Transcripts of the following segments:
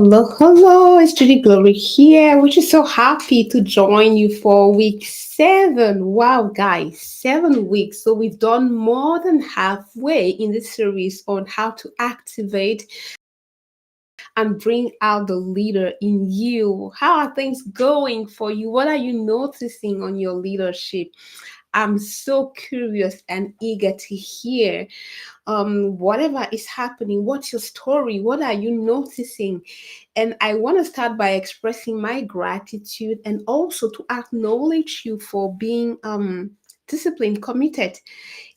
Hello, hello, it's Judith Glory here, which is so happy to join you for week 7. Wow, guys, 7 weeks. So we've done more than halfway in this series on how to activate and bring out the leader in you. How are things going for you? What are you noticing on your leadership? I'm so curious and eager to hear whatever is happening. What's your story? What are you noticing? And I want to start by expressing my gratitude and also to acknowledge you for being disciplined, committed.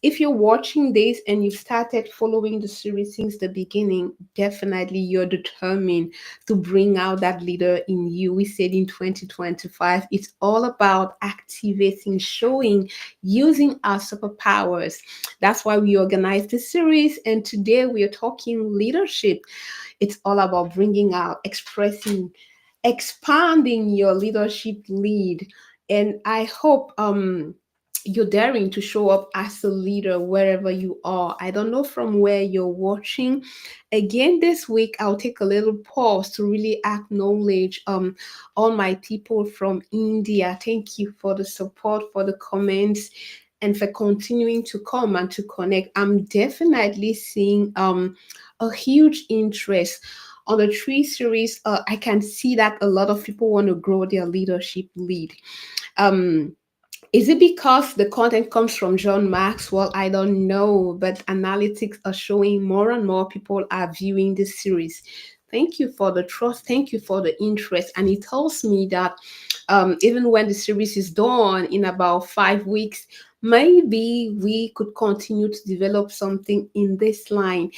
If you're watching this and you've started following the series since the beginning, definitely you're determined to bring out that leader in you. We said in 2025, it's all about activating, showing, using our superpowers. That's why we organized this series. And today we are talking leadership. It's all about bringing out, expressing, expanding your leadership lead. And I hope you're daring to show up as a leader wherever you are. I don't know from where you're watching. Again, this week I'll take a little pause to really acknowledge all my people from India. Thank you for the support, for the comments, and for continuing to come and to connect. I'm definitely seeing a huge interest on the tree series. I can see that a lot of people want to grow their leadership lead. Um, is it because the content comes from John Maxwell? I don't know, but analytics are showing more and more people are viewing this series. Thank you for the trust. Thank you for the interest. And it tells me that even when the series is done in about 5 weeks, maybe we could continue to develop something in this line.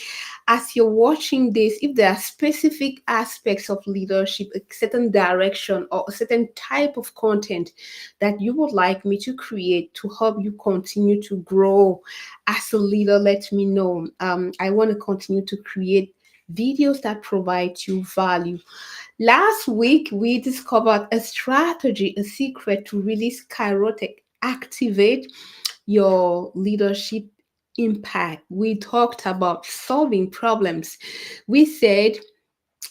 As you're watching this, if there are specific aspects of leadership, a certain direction or a certain type of content that you would like me to create to help you continue to grow as a leader, let me know. I want to continue to create videos that provide you value. Last week, we discovered a strategy, a secret to really skyrocket, activate your leadership impact. We talked about solving problems. We said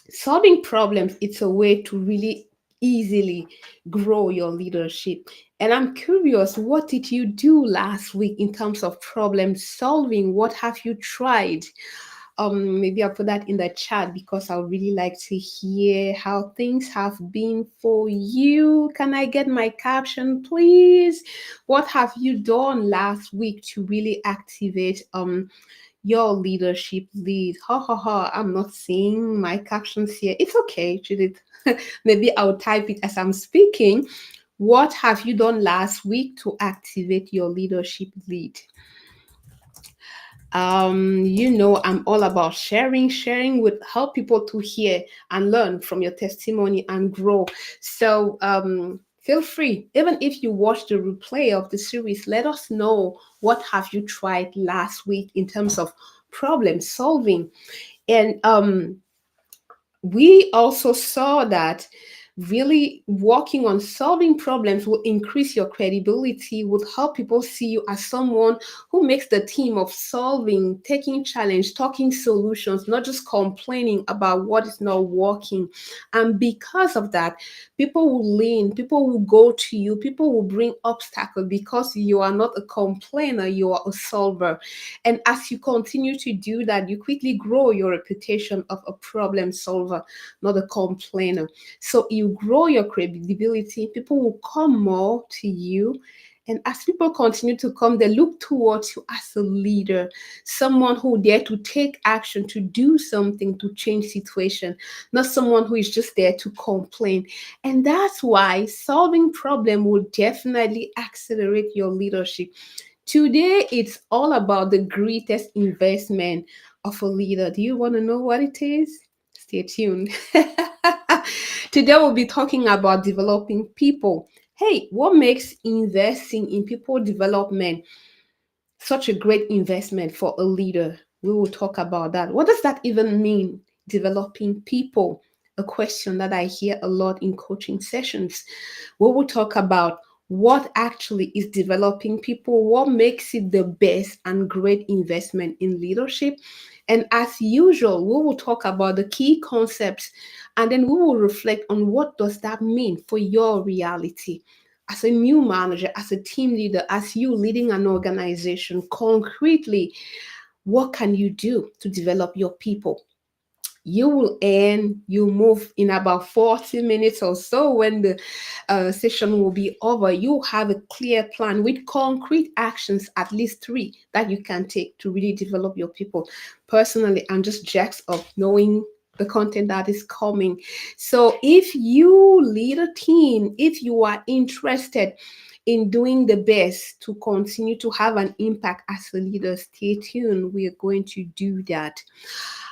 solving problems, it's a way to really easily grow your leadership. And I'm curious, what did you do last week in terms of problem solving? What have you tried? Maybe I'll put that in the chat because I would really like to hear how things have been for you. Can I get my caption, please? What have you done last week to really activate your leadership lead? Ha ha ha. I'm not seeing my captions here. It's okay, Judith. Maybe I'll type it as I'm speaking. What have you done last week to activate your leadership lead? I'm all about sharing would help people to hear and learn from your testimony and grow. So feel free, even if you watch the replay of the series, let us know what have you tried last week in terms of problem solving. And we also saw that really working on solving problems will increase your credibility, would help people see you as someone who makes the team of solving, taking challenge, talking solutions, not just complaining about what is not working. And because of that, people will lean, people will go to you, people will bring obstacles because you are not a complainer, you are a solver. And as you continue to do that, you quickly grow your reputation of a problem solver, not a complainer. So you grow your credibility, people will come more to you. And as people continue to come, they look towards you as a leader, someone who dare to take action, to do something, to change situation, not someone who is just there to complain. And that's why solving problem will definitely accelerate your leadership. Today, it's all about the greatest investment of a leader. Do you want to know what it is? Stay tuned. Today, we'll be talking about developing people. Hey, what makes investing in people development such a great investment for a leader? We will talk about that. What does that even mean, developing people? A question that I hear a lot in coaching sessions. We will talk about what actually is developing people, what makes it the best and great investment in leadership. And as usual, we will talk about the key concepts And then we will reflect on what does that mean for your reality as a new manager, as a team leader, as you leading an organization. Concretely, what can you do to develop your people? You will end, you move in about 40 minutes or so. When the session will be over, you have a clear plan with concrete actions, at least 3 that you can take to really develop your people. Personally, I'm just jacked up knowing the content that is coming. So if you lead a team, if you are interested in doing the best to continue to have an impact as a leader, stay tuned. We are going to do that.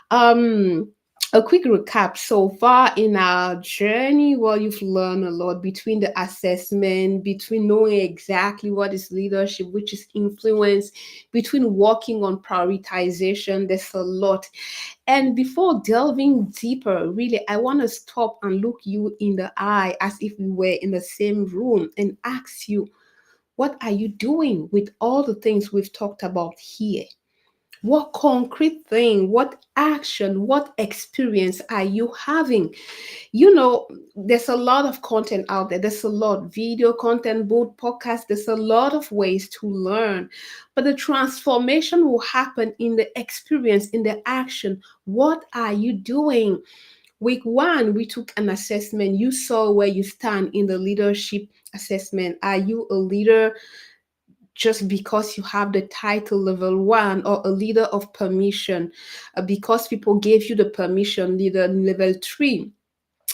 um a quick recap so far in our journey. Well, you've learned a lot between the assessment, between knowing exactly what is leadership, which is influence, between working on prioritization. There's a lot. And before delving deeper, really, I want to stop and look you in the eye as if we were in the same room and ask you, what are you doing with all the things we've talked about here? What concrete thing, what action, what experience are you having? There's a lot of content out there. There's a lot video content, both podcasts. There's a lot of ways to learn, but the transformation will happen in the experience, in the action. What are you doing? Week 1, we took an assessment. You saw where you stand in the leadership assessment. Are you a leader just because you have the title level 1, or a leader of permission, because people gave you the permission, leader level 3?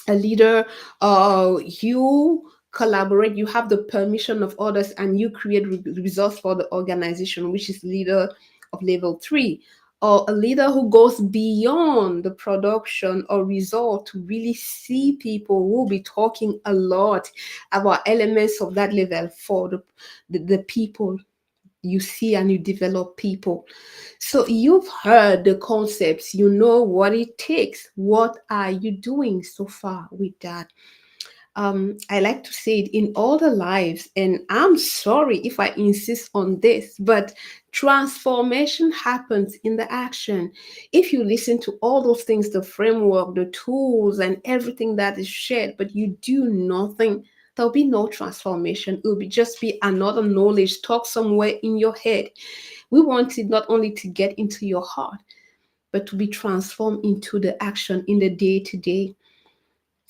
A leader, you collaborate, you have the permission of others, and you create results for the organization, which is leader of level 3. Or a leader who goes beyond the production or result to really see people. Will be talking a lot about elements of that level for the people you see, and you develop people. So you've heard the concepts, you know what it takes. What are you doing so far with that? I like to say it in all the lives, and I'm sorry if I insist on this, but transformation happens in the action. If you listen to all those things, the framework, the tools, and everything that is shared, but you do nothing, there'll be no transformation. It will just be another knowledge talk somewhere in your head. We want it not only to get into your heart, but to be transformed into the action in the day to day.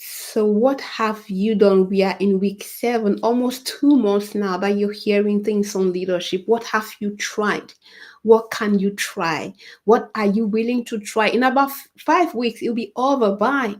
So, what have you done? We are in week 7, almost 2 months now that you're hearing things on leadership. What have you tried? What can you try? What are you willing to try? In about 5 weeks, it'll be over by.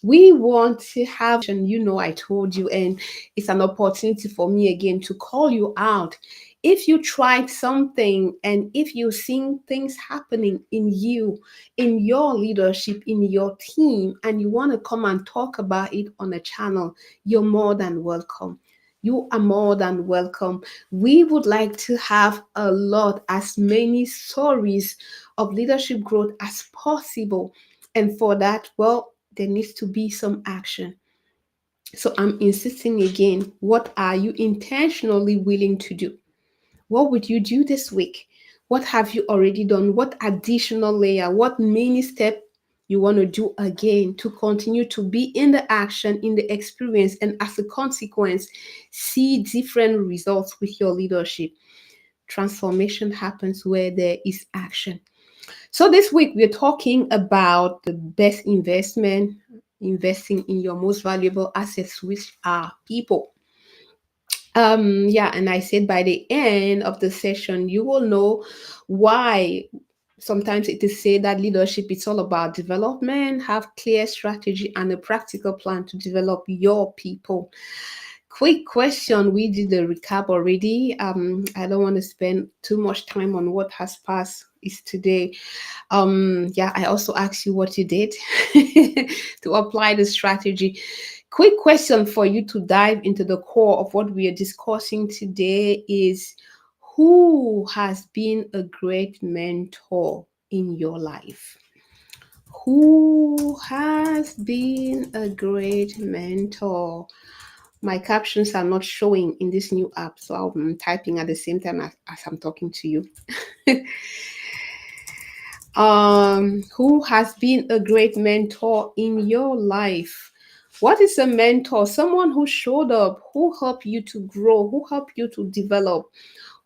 We want to have, and I told you, and it's an opportunity for me again to call you out. If you tried something and if you're seeing things happening in you, in your leadership, in your team, and you want to come and talk about it on a channel, you're more than welcome. You are more than welcome. We would like to have a lot, as many stories of leadership growth as possible. And for that, well, there needs to be some action. So I'm insisting again, what are you intentionally willing to do? What would you do this week? What have you already done? What additional layer, what mini step you want to do again to continue to be in the action, in the experience, and as a consequence, see different results with your leadership? Transformation happens where there is action. So this week we're talking about the best investment, investing in your most valuable assets, which are people. Yeah, and I said by the end of the session, you will know why sometimes it is said that leadership is all about development, have clear strategy and a practical plan to develop your people. Quick question. We did the recap already. I don't want to spend too much time on what has passed. Is today. Yeah, I also asked you what you did to apply the strategy. Quick question for you to dive into the core of what we are discussing today is, who has been a great mentor in your life? Who has been a great mentor? My captions are not showing in this new app, so I'm typing at the same time as I'm talking to you. Who has been a great mentor in your life? What is a mentor? Someone who showed up, who helped you to grow, who helped you to develop,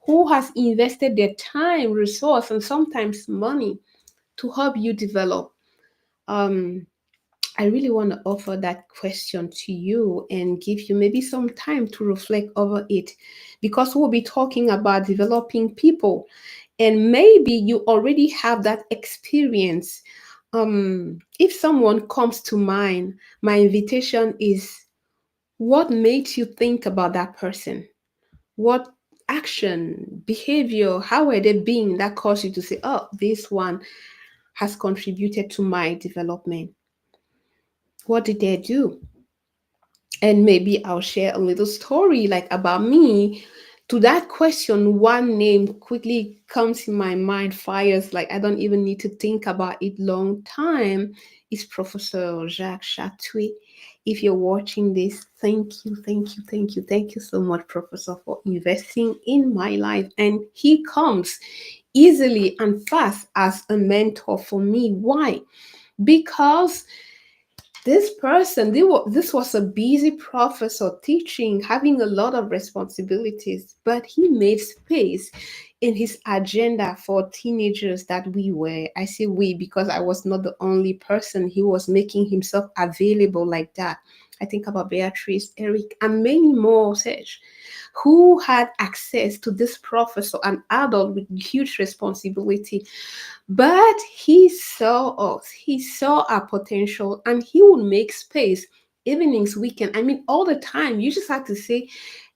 who has invested their time, resource, and sometimes money to help you develop. Um, I really want to offer that question to you and give you maybe some time to reflect over it, because we'll be talking about developing people, and maybe you already have that experience. If someone comes to mind, my invitation is, what made you think about that person? What action, behavior, how were they being that caused you to say, oh, this one has contributed to my development? What did they do? And maybe I'll share a little story like about me. To that question, one name quickly comes in my mind, fires like I don't even need to think about it long time, is Professor Jacques Chatouet. If you're watching this, thank you, thank you, thank you, thank you so much, Professor, for investing in my life. And he comes easily and fast as a mentor for me. Why? Because this person, this was a busy professor teaching, having a lot of responsibilities, but he made space in his agenda for teenagers that we were. I say we because I was not the only person. He was making himself available like that. I think about Beatrice, Eric, and many more such who had access to this professor, an adult with huge responsibility, but he saw us, he saw our potential, and he would make space evenings, weekend. I mean, all the time. You just have to say,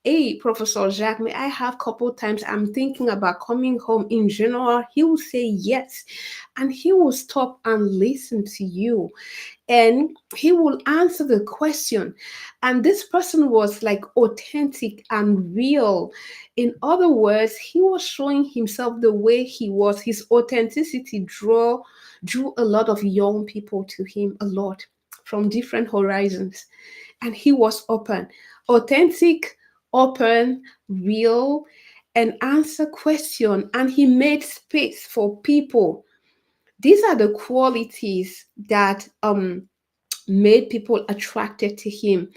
hey, Professor Jacques, may I have couple times? I'm thinking about coming home in general. He will say yes. And he will stop and listen to you, and he will answer the question. And this person was like authentic and real. In other words, he was showing himself the way he was. His authenticity drew a lot of young people to him, a lot from different horizons. And he was open, authentic, open, real, and answer question. And he made space for people. These are the qualities that made people attracted to him.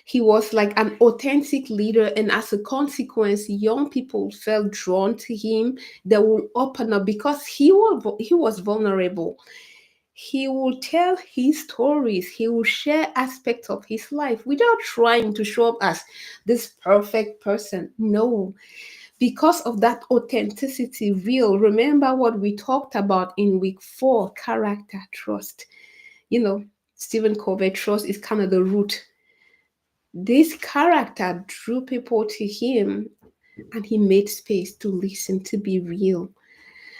He was like an authentic leader, and as a consequence, young people felt drawn to him. They will open up because he was vulnerable. He will tell his stories. He will share aspects of his life without trying to show up as this perfect person. No, because of that authenticity, real. Remember what we talked about in week 4, character, trust. You know, Stephen Covey, trust is kind of the root. This character drew people to him, and he made space to listen, to be real.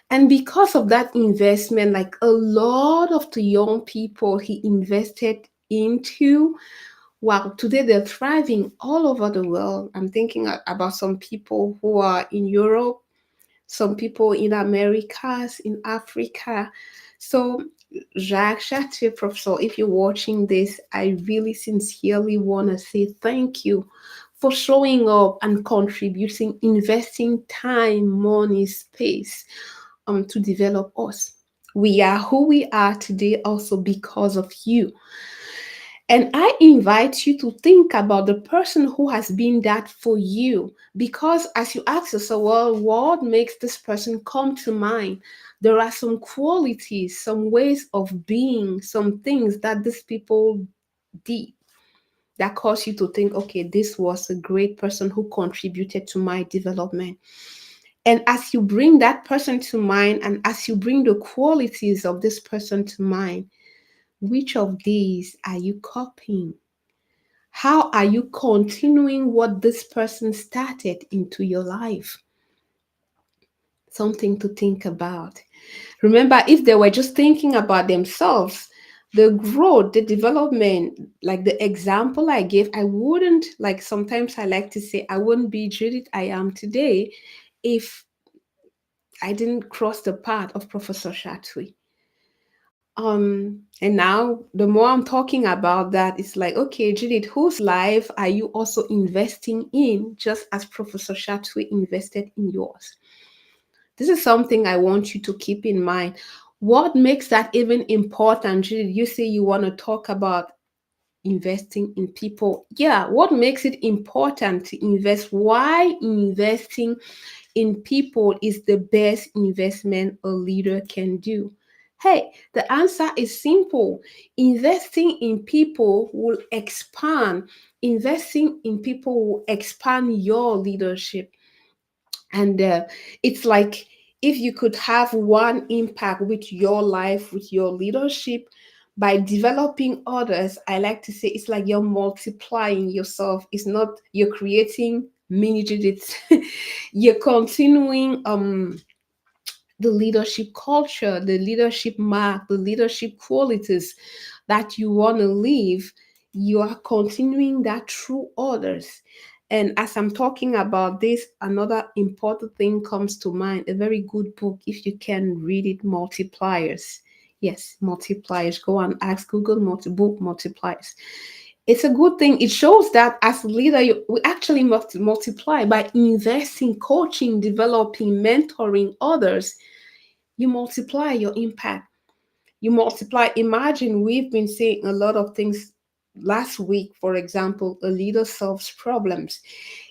And because of that investment, like a lot of the young people he invested into, wow, today they're thriving all over the world. I'm thinking about some people who are in Europe, some people in Americas, in Africa. So, Jacques Chartier, Professor, if you're watching this, I really sincerely want to say thank you for showing up and contributing, investing time, money, space to develop us. We are who we are today also because of you. And I invite you to think about the person who has been that for you. Because as you ask yourself, well, what makes this person come to mind? There are some qualities, some ways of being, some things that these people did that cause you to think, okay, this was a great person who contributed to my development. And as you bring that person to mind, and as you bring the qualities of this person to mind, which of these are you copying? How are you continuing what this person started into your life? Something to think about. Remember, if they were just thinking about themselves, the growth, the development, like the example I gave, I wouldn't, like sometimes I like to say, I wouldn't be Judith I am today if I didn't cross the path of Professor Chatouet. And now the more I'm talking about that, it's like, okay, Judith, whose life are you also investing in, just as Professor Chatouet invested in yours? This is something I want you to keep in mind. What makes that even important? Judith, you say you want to talk about investing in people. Yeah, what makes it important to invest? Why investing in people is the best investment a leader can do? Hey, the answer is simple. Investing in people will expand. Investing in people will expand your leadership. And it's like if you could have one impact with your life, with your leadership, by developing others, I like to say it's like you're multiplying yourself. It's not you're creating mini Judiths. You're continuing the leadership culture, the leadership mark, the leadership qualities that you want to live. You are continuing that through others. And as I'm talking about this, another important thing comes to mind. A very good book, if you can read it, Multipliers. Yes, Multipliers. Go and ask Google book Multipliers. It's a good thing. It shows that as a leader, we actually must multiply by investing, coaching, developing, mentoring others. You multiply your impact. You multiply. Imagine we've been saying a lot of things last week. For example, a leader solves problems.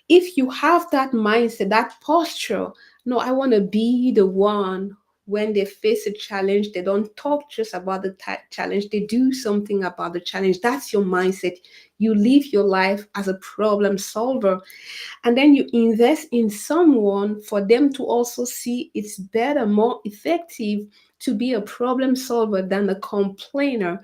If you have that mindset, that posture, no, I want to be the one when they face a challenge, they don't talk just about the challenge, they do something about the challenge. That's your mindset. You live your life as a problem solver, and then you invest in someone for them to also see it's better, more effective to be a problem solver than a complainer.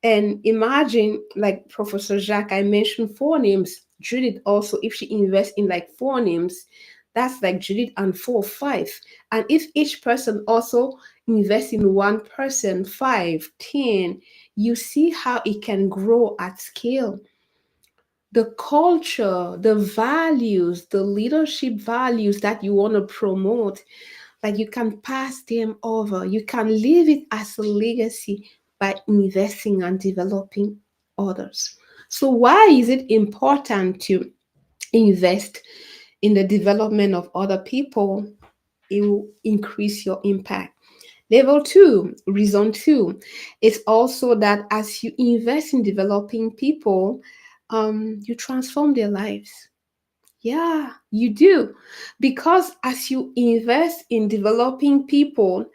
And imagine, like Professor Jacques, I mentioned four names. Judith also, if she invests in like four names, that's like Judith and four, five. And if each person also invests in one person, 5, 10, you see how it can grow at scale. The culture, the values, the leadership values that you want to promote, like you can pass them over. You can leave it as a legacy by investing and developing others. So, why is it important to invest in the development of other people? It will increase your impact. Level two, reason two, is also that as you invest in developing people, you transform their lives. Yeah, you do. Because as you invest in developing people,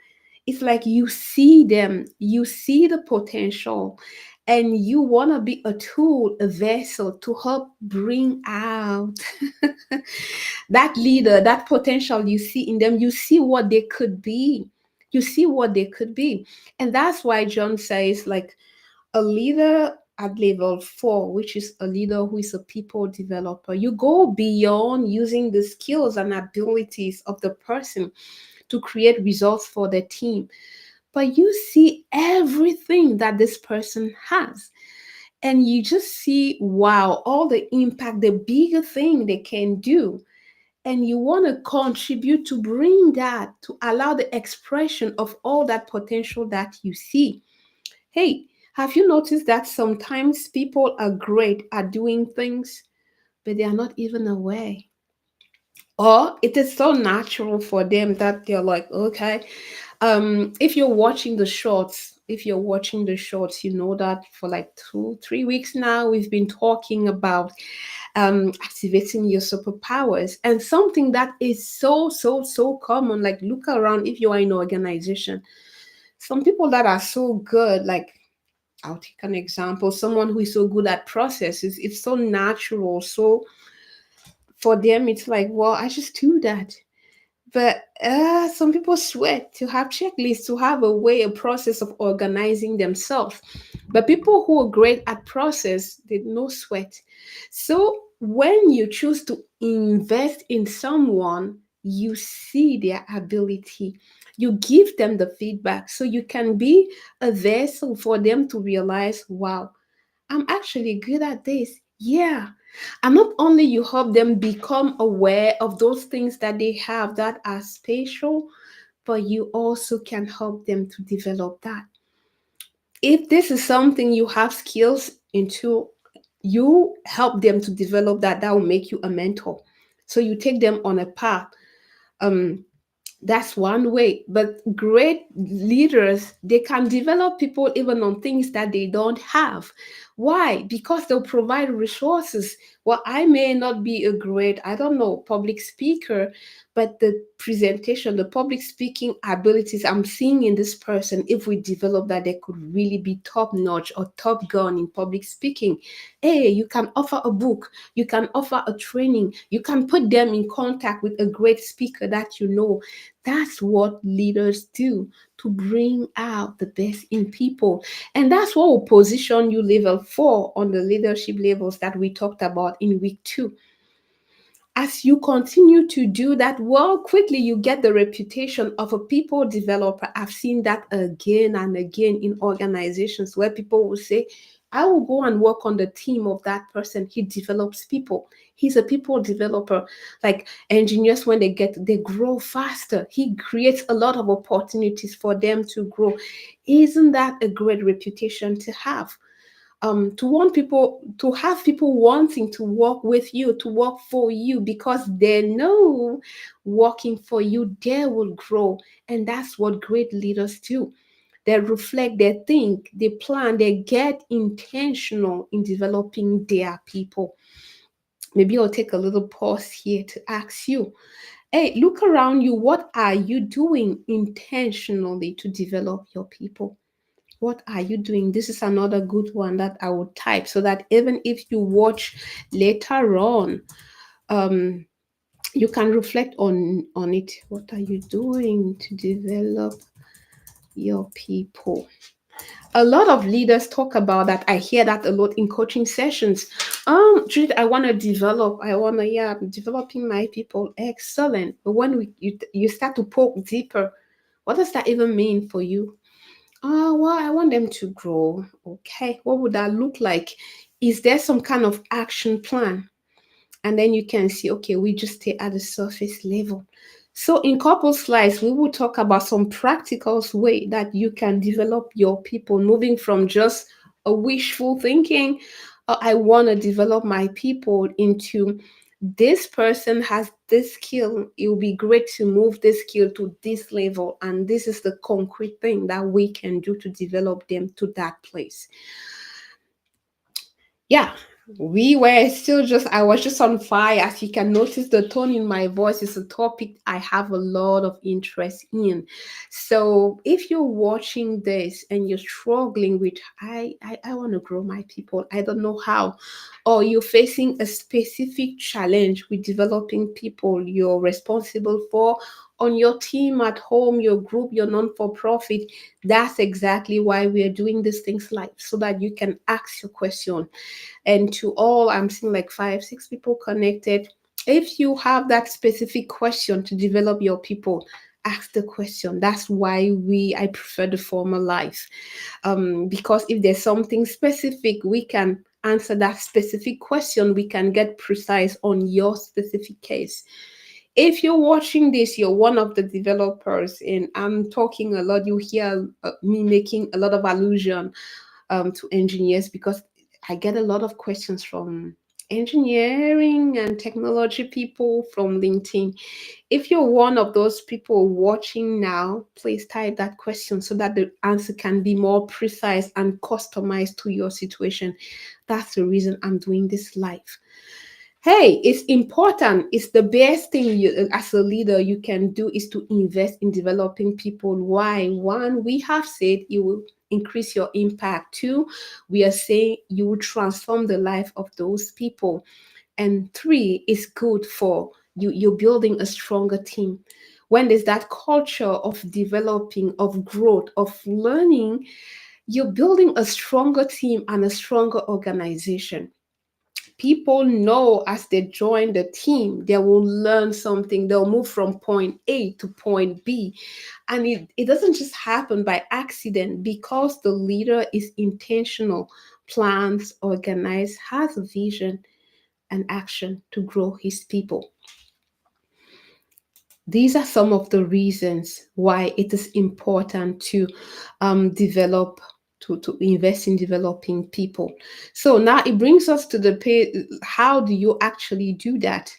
it's like you see them, you see the potential, and you want to be a tool, a vessel to help bring out that leader, that potential you see in them. You see what they could be. You see what they could be. And that's why John says, like, a leader at level 4, which is a leader who is a people developer. You go beyond using the skills and abilities of the person to create results for the team, but you see everything that this person has. And you just see, wow, all the impact, the bigger thing they can do. And you want to contribute to bring that, to allow the expression of all that potential that you see. Hey, have you noticed that sometimes people are great at doing things, but they are not even aware? Or it is so natural for them that they're like, okay. If you're watching the shorts, you know that for like 2 3 weeks now, we've been talking about activating your superpowers, and something that is so common. Like, look around. If you are in an organization, some people that are so good, like, I'll take an example. Someone who is so good at processes, it's so natural. So for them, it's like, well, I just do that. But some people sweat to have checklists, to have a way, a process of organizing themselves. But people who are great at process, they no sweat. So when you choose to invest in someone, you see their ability. You give them the feedback so you can be a vessel for them to realize, wow, I'm actually good at this. Yeah. And not only you help them become aware of those things that they have that are special, but you also can help them to develop that. If this is something you have skills into, you help them to develop that. That will make you a mentor. So you take them on a path. Um, That's one way. But great leaders, they can develop people even on things that they don't have. Why? Because they'll provide resources. Well, I may not be a great, I don't know, public speaker, but the presentation, the public speaking abilities I'm seeing in this person, if we develop that, they could really be top notch or top gun in public speaking. Hey, you can offer a book, you can offer a training, you can put them in contact with a great speaker that you know. That's what leaders do, to bring out the best in people. And that's what will position you level 4 on the leadership levels that we talked about in week 2. As you continue to do that, well, quickly you get the reputation of a people developer. I've seen that again and again in organizations where people will say, I will go and work on the team of that person. He develops people. He's a people developer. Like engineers, when they grow faster. He creates a lot of opportunities for them to grow. Isn't that a great reputation to have? To want people, to have people wanting to work with you, to work for you, because they know working for you they will grow. And that's what great leaders do. They reflect, they think, they plan, they get intentional in developing their people. Maybe I'll take a little pause here to ask you, hey, look around you. What are you doing intentionally to develop your people? What are you doing? This is another good one that I would type, so that even if you watch later on, um, you can reflect on it. What are you doing to develop your people? A lot of leaders talk about that. I hear that a lot in coaching sessions. Judith, I want to develop. I want to, yeah, I'm developing my people. Excellent. But when you start to poke deeper, what does that even mean for you? Oh, well, I want them to grow. Okay, what would that look like? Is there some kind of action plan? And then you can see, okay, we just stay at the surface level. So in couple slides, we will talk about some practical way that you can develop your people, moving from just a wishful thinking, I want to develop my people, into this person has this skill. It will be great to move this skill to this level. And this is the concrete thing that we can do to develop them to that place. Yeah, we were still just, I was just on fire. As you can notice, the tone in my voice is a topic I have a lot of interest in. So if you're watching this and you're struggling with, I want to grow my people, I don't know how, or you're facing a specific challenge with developing people you're responsible for on your team, at home, your group, your non-for-profit, that's exactly why we are doing these things live, so that you can ask your question. And to all, I'm seeing like 5 6 people connected. If you have that specific question to develop your people, ask the question. That's why I prefer the former life, because if there's something specific, we can answer that specific question. We can get precise on your specific case. If you're watching this, you're one of the developers, and I'm talking a lot, you hear me making a lot of allusion to engineers, because I get a lot of questions from engineering and technology people from LinkedIn. If you're one of those people watching now, please type that question so that the answer can be more precise and customized to your situation. That's the reason I'm doing this live. Hey, it's important. It's the best thing you, as a leader, you can do, is to invest in developing people. Why? One, we have said you will increase your impact. Two, we are saying you will transform the life of those people. And three, is good for you. You're building a stronger team. When there's that culture of developing, of growth, of learning, you're building a stronger team and a stronger organization. People know as they join the team, they will learn something. They'll move from point A to point B. And it doesn't just happen by accident, because the leader is intentional, plans, organized, has a vision and action to grow his people. These are some of the reasons why it is important to develop, to invest in developing people. So now it brings us to the pay. How do you actually do that?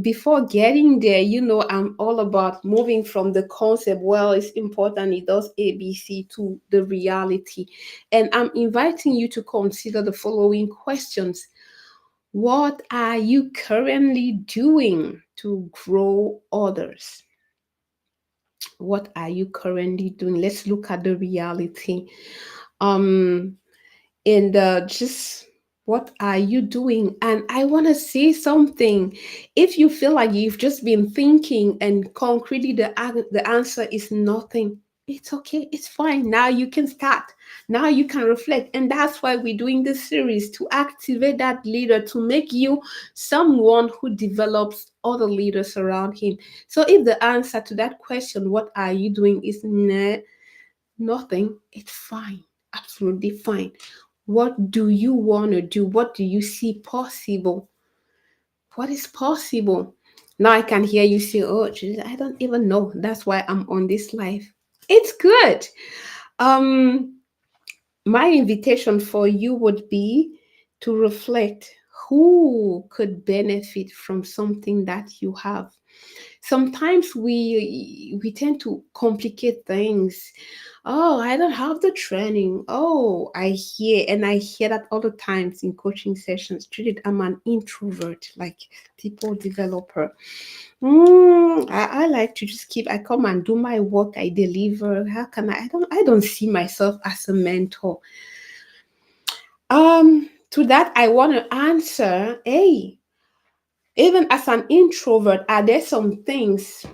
Before getting there, I'm all about moving from the concept, well, it's important, it does ABC, to the reality. And I'm inviting you to consider the following questions. What are you currently doing to grow others? What are you currently doing? Let's look at the reality. Um, and just what are you doing? And I want to say something. If you feel like you've just been thinking and concretely the answer is nothing, it's okay, it's fine. Now you can start, now you can reflect. And that's why we're doing this series, to activate that leader, to make you someone who develops other leaders around him. So if the answer to that question, what are you doing, is nothing, it's fine, absolutely fine. What do you want to do? What do you see possible? What is possible? Now I can hear you say, oh, Jesus, I don't even know. That's why I'm on this life. It's good. Um, my invitation for you would be to reflect who could benefit from something that you have. Sometimes we tend to complicate things. Oh, I don't have the training. Oh, I hear that all the times in coaching sessions. Judith, I'm an introvert, like people developer. I like to just I come and do my work, I deliver. How can I don't see myself as a mentor. To that I want to answer, hey, even as an introvert, are there some things,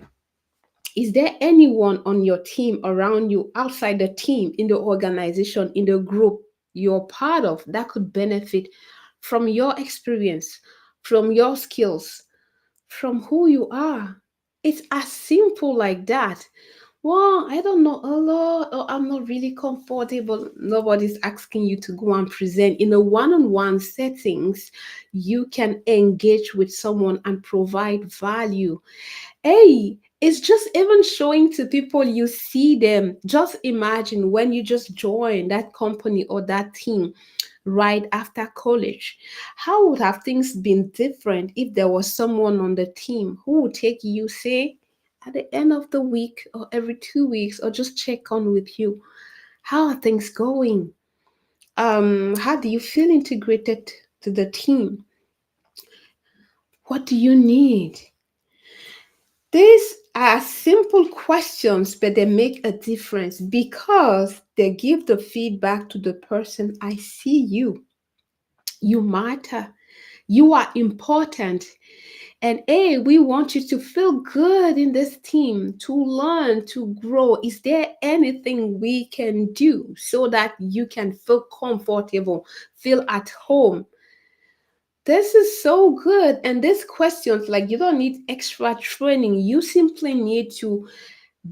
is there anyone on your team, around you, outside the team, in the organization, in the group you're part of, that could benefit from your experience, from your skills, from who you are? It's as simple like that. Well, I don't know a lot, or I'm not really comfortable. Nobody's asking you to go and present. In a one-on-one settings, you can engage with someone and provide value. Hey, it's just even showing to people you see them. Just imagine when you just join that company or that team right after college. How would have things been different if there was someone on the team who would take you, say, at the end of the week or every 2 weeks, or just check on with you? How are things going? How do you feel integrated to the team? What do you need? These are simple questions, but they make a difference because they give the feedback to the person. I see you. You matter. You are important. And hey, we want you to feel good in this team, to learn, to grow. Is there anything we can do so that you can feel comfortable, feel at home? This is so good. And these questions, like, you don't need extra training. You simply need to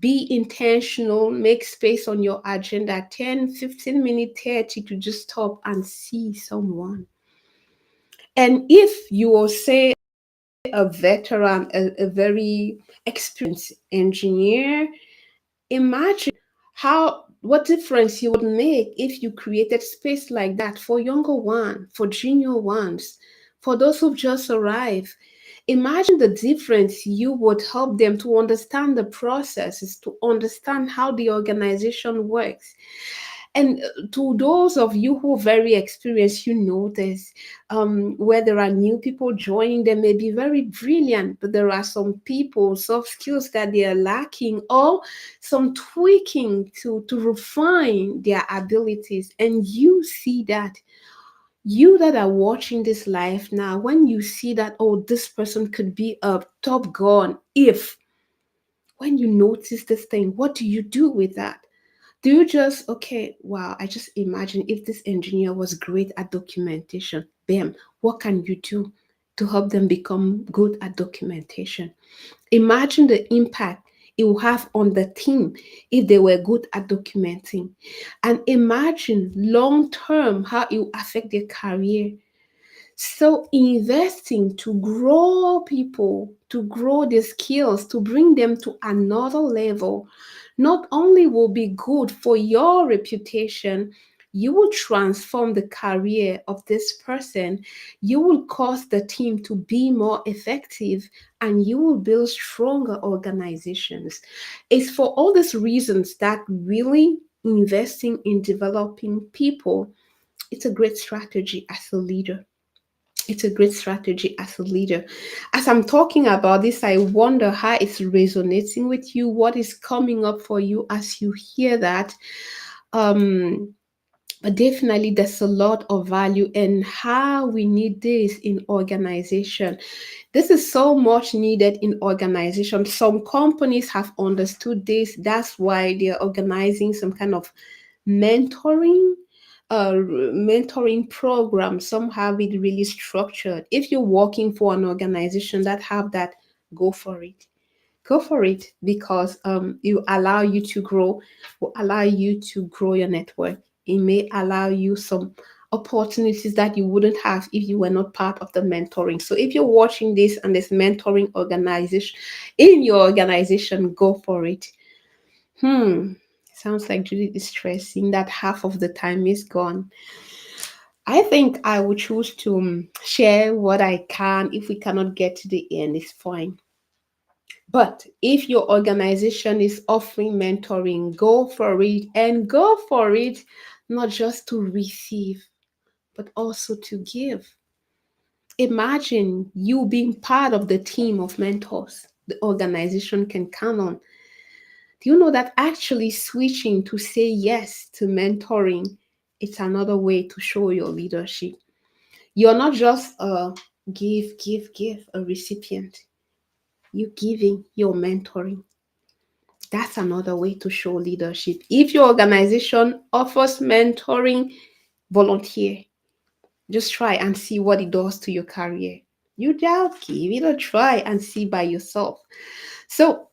be intentional, make space on your agenda, 10, 15 minutes, 30, to just stop and see someone. And if you will say a veteran, a very experienced engineer, imagine what difference you would make if you created space like that for younger ones, for junior ones, for those who've just arrived. Imagine the difference you would help them to understand the processes, to understand how the organization works. And to those of you who are very experienced, you notice where there are new people joining, they may be very brilliant, but there are some people, soft skills that they are lacking, or some tweaking to refine their abilities. And you see that. You that are watching this live now, when you see that, oh, this person could be a top gun, if when you notice this thing, what do you do with that? Do you just, okay, wow, I just imagine if this engineer was great at documentation, bam, what can you do to help them become good at documentation? Imagine the impact it will have on the team if they were good at documenting. And imagine long term how it will affect their career. So investing to grow people, to grow their skills, to bring them to another level, not only will be good for your reputation, You will transform the career of this person. You will cause the team to be more effective, and you will build stronger organizations. It's for all these reasons that really investing in developing people, it's a great strategy as a leader. It's a great strategy as a leader. As I'm talking about this, I wonder how it's resonating with you, what is coming up for you as you hear that. Um, but definitely, there's a lot of value in how we need this in organization. This is so much needed in organization. Some companies have understood this. That's why they're organizing some kind of mentoring mentoring program. Some have it really structured. If you're working for an organization that have that, go for it. Go for it, because it allow you to grow, will allow you to grow your network. It may allow you some opportunities that you wouldn't have if you were not part of the mentoring. So if you're watching this and there's mentoring organization in your organization, go for it. Sounds like Judith is stressing that half of the time is gone. I think I would choose to share what I can. If we cannot get to the end, it's fine. But if your organization is offering mentoring, go for it, and go for it not just to receive, but also to give. Imagine you being part of the team of mentors the organization can count on. Do you know that actually switching to say yes to mentoring, it's another way to show your leadership. You're not just a give, a recipient. You're giving, you're mentoring. That's another way to show leadership. If your organization offers mentoring, volunteer. Just try and see what it does to your career. You just give it a try and see by yourself. So,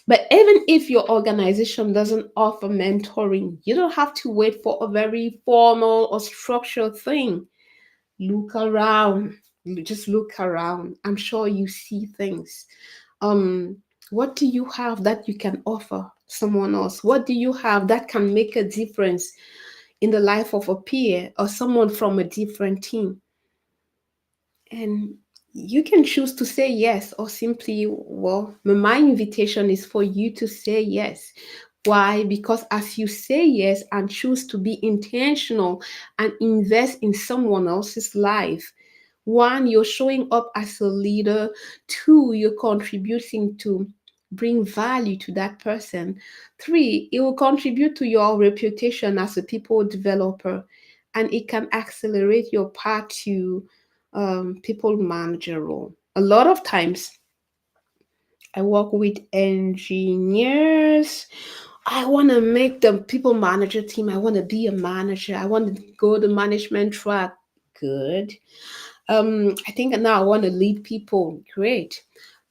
but even if your organization doesn't offer mentoring, you don't have to wait for a very formal or structured thing. Look around. Just look around. I'm sure you see things. um what do you have that you can offer someone else? What do you have that can make a difference in the life of a peer or someone from a different team? And you can choose to say yes, or simply, well, my invitation is for you to say yes. Why? Because as you say yes and choose to be intentional and invest in someone else's life, one, you're showing up as a leader. Two, you're contributing to bring value to that person. Three, it will contribute to your reputation as a people developer, and it can accelerate your path to people manager role. A lot of times, I work with engineers. I want to make the people manager team. I want to be a manager. I want to go the management track. Good. I think now I want to lead people. Great.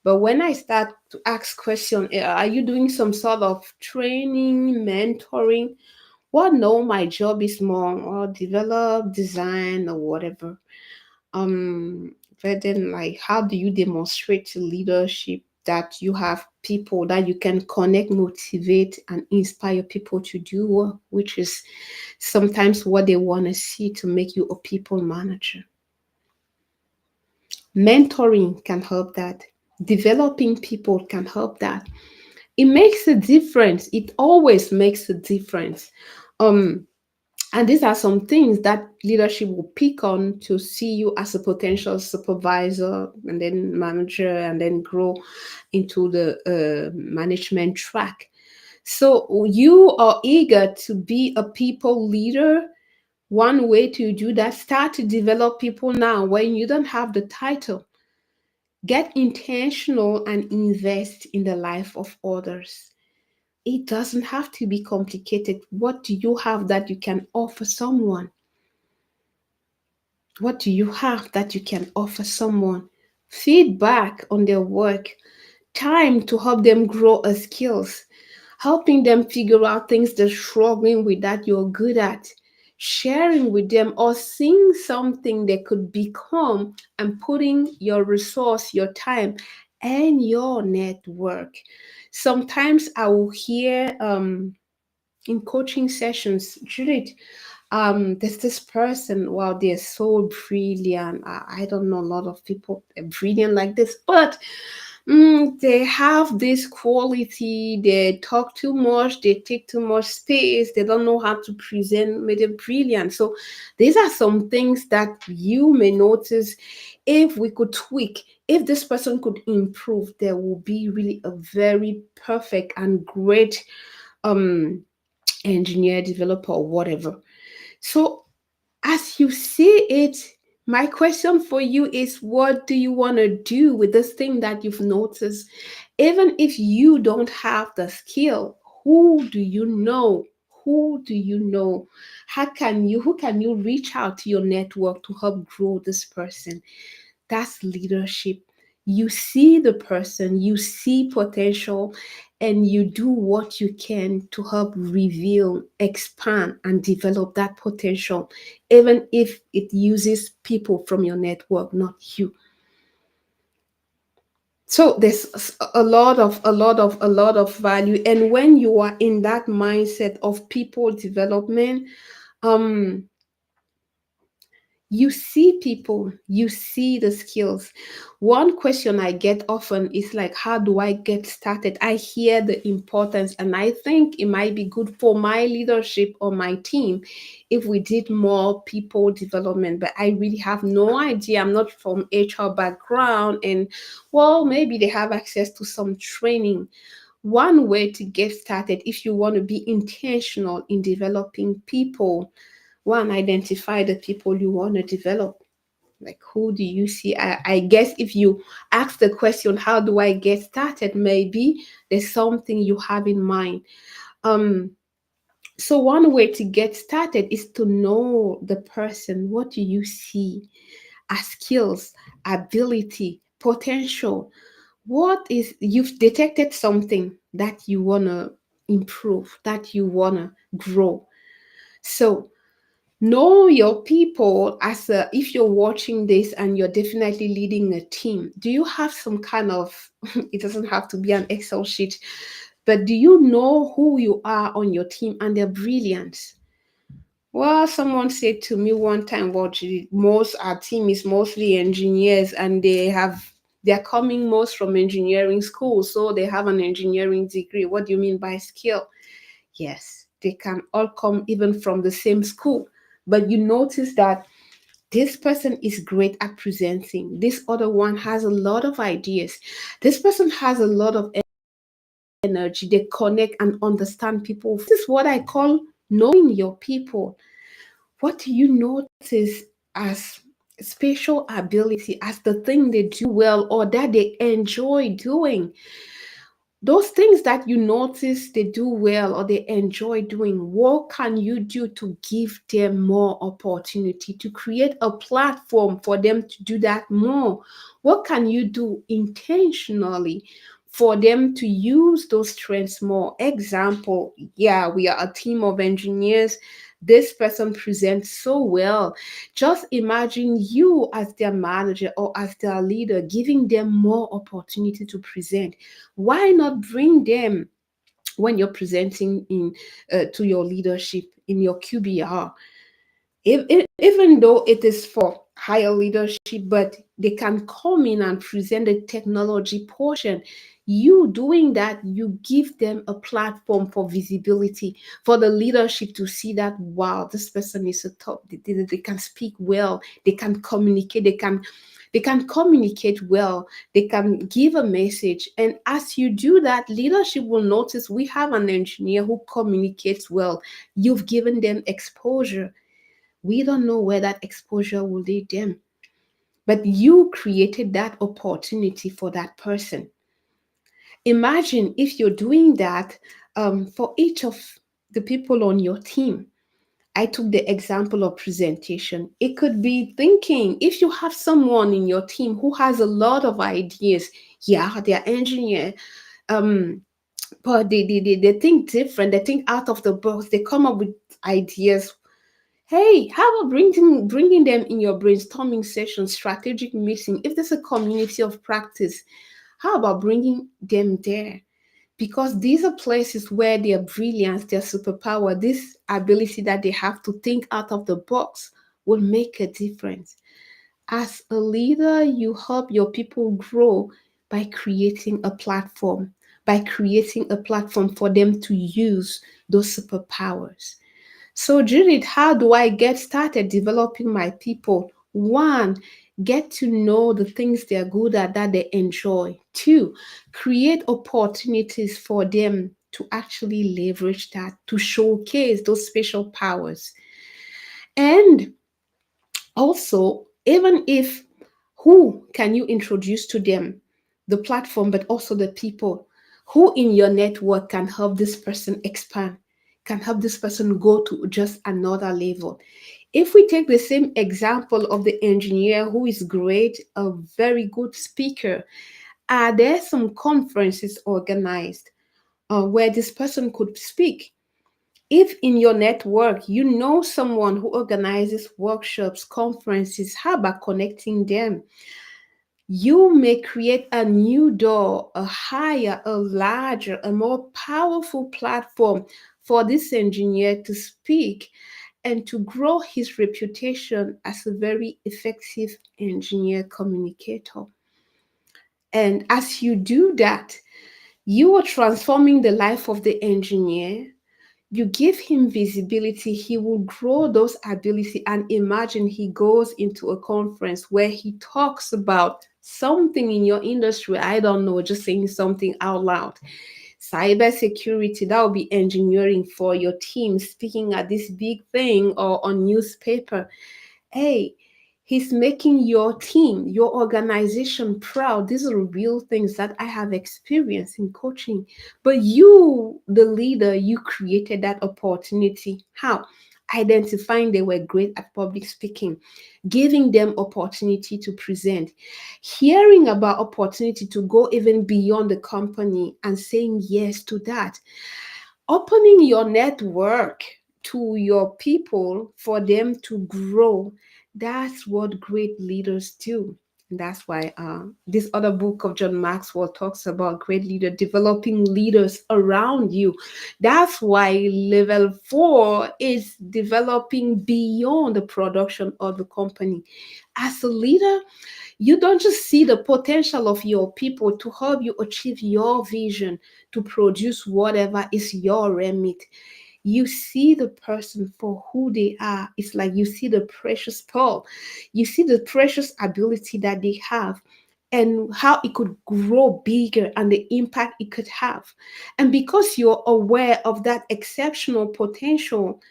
But when I start to ask questions, are you doing some sort of training, mentoring? Well, no, my job is more or develop, design, or whatever. But then, like, how do you demonstrate to leadership that you have people that you can connect, motivate, and inspire people to do work, which is sometimes what they want to see to make you a people manager? Mentoring can help that. Developing people can help that. It makes a difference. It always makes a difference. Um, and these are some things that leadership will pick on to see you as a potential supervisor and then manager and then grow into the management track. So you are eager to be a people leader. One way to do that, start to develop people now when you don't have the title. Get intentional and invest in the life of others. It doesn't have to be complicated. What do you have that you can offer someone? What do you have that you can offer someone? Feedback on their work, time to help them grow a skills, helping them figure out things they're struggling with that you're good at, sharing with them or seeing something they could become and putting your resource, your time, and your network. Sometimes I will hear in coaching sessions, Judith, There's this person, wow, they're so brilliant. I don't know a lot of people are brilliant like this, but they have this quality. They talk too much, they take too much space, they don't know how to present, made it brilliant. So these are some things that you may notice. If we could tweak, if this person could improve, there will be really a very perfect and great um engineer, developer, or whatever. So as you see it, my question for you is, what do you want to do with this thing that you've noticed? Even if you don't have the skill, who do you know? Who do you know? Who can you reach out to your network to help grow this person? That's leadership. You see the person, you see potential, and you do what you can to help reveal, expand, and develop that potential, even if it uses people from your network, not you. So there's a lot of value. And when you are in that mindset of people development, um you see people, you see the skills. One question I get often is like, how do I get started? I hear the importance, and I think it might be good for my leadership or my team if we did more people development. But I really have no idea. I'm not from HR background, and well, maybe they have access to some training. One way to get started, if you want to be intentional in developing people, one, identify the people you want to develop. Like, who do you see? I guess if you ask the question, how do I get started? Maybe there's something you have in mind. Um, so one way to get started is to know the person. What do you see as skills, ability, potential? What is, you've detected something that you wanna improve, that you wanna grow. So know your people. As a, if you're watching this and you're definitely leading a team, do you have some kind of it doesn't have to be an Excel sheet, but do you know who you are on your team and their brilliance? Well, someone said to me one time, well, most our team is mostly engineers, and they're coming most from engineering school, so they have an engineering degree. What do you mean by skill? Yes, they can all come even from the same school, but you notice that this person is great at presenting. This other one has a lot of ideas. This person has a lot of energy. They connect and understand people. This is what I call knowing your people. What do you notice as special ability, as the thing they do well or that they enjoy doing? Those things that you notice they do well or they enjoy doing, what can you do to give them more opportunity, to create a platform for them to do that more? What can you do intentionally for them to use those strengths more? Example, yeah, we are a team of engineers. This person presents so well. Just imagine you as their manager or as their leader giving them more opportunity to present. Why not bring them when you're presenting in to your leadership in your QBR? Even though it is for higher leadership, but they can come in and present the technology portion. You doing that, you give them a platform for visibility, for the leadership to see that, wow, this person is a top. They can speak well, they can communicate, they can communicate well, they can give a message. And as you do that, leadership will notice we have an engineer who communicates well. You've given them exposure. We don't know where that exposure will lead them, but you created that opportunity for that person. Imagine if you're doing that for each of the people on your team. I took the example of presentation. It could be thinking, if you have someone in your team who has a lot of ideas, yeah, they're engineer, um, but they think different, they think out of the box, they come up with ideas. Hey, how about bringing them in your brainstorming session, strategic meeting? If there's a community of practice, how about bringing them there? because these are places where their brilliance, their superpower, this ability that they have to think out of the box will make a difference. As a leader, you help your people grow by creating a platform for them to use those superpowers. So, Judith, how do I get started developing my people? One, get to know the things they're good at that they enjoy. Two, create opportunities for them to actually leverage that, to showcase those special powers. And also, even if who can you introduce to them the platform, but also the people who in your network can help this person expand, can help this person go to just another level. If we take the same example of the engineer who is great, a very good speaker, are there some conferences organized where this person could speak? If in your network you know someone who organizes workshops, conferences, how about connecting them? You may create a new door, a higher, a larger, a more powerful platform for this engineer to speak and to grow his reputation as a very effective engineer communicator. And as you do that, you are transforming the life of the engineer. You give him visibility, he will grow those ability. And imagine he goes into a conference where he talks about something in your industry. I don't know, just saying something out loud. Cybersecurity, that will be engineering for your team, speaking at this big thing or on newspaper. Hey, he's making your team, your organization proud. These are real things that I have experienced in coaching. But you, the leader, you created that opportunity. How? Identifying they were great at public speaking, giving them opportunity to present, hearing about opportunity to go even beyond the company and saying yes to that, opening your network to your people for them to grow. That's what great leaders do. And that's why this other book of John Maxwell talks about great leader developing leaders around you. That's why level 4 is developing beyond the production of the company. As a leader, you don't just see the potential of your people to help you achieve your vision, to produce whatever is your remit. You see the person for who they are. It's like you see the precious pearl. You see the precious ability that they have and how it could grow bigger and the impact it could have. And because you're aware of that exceptional potential,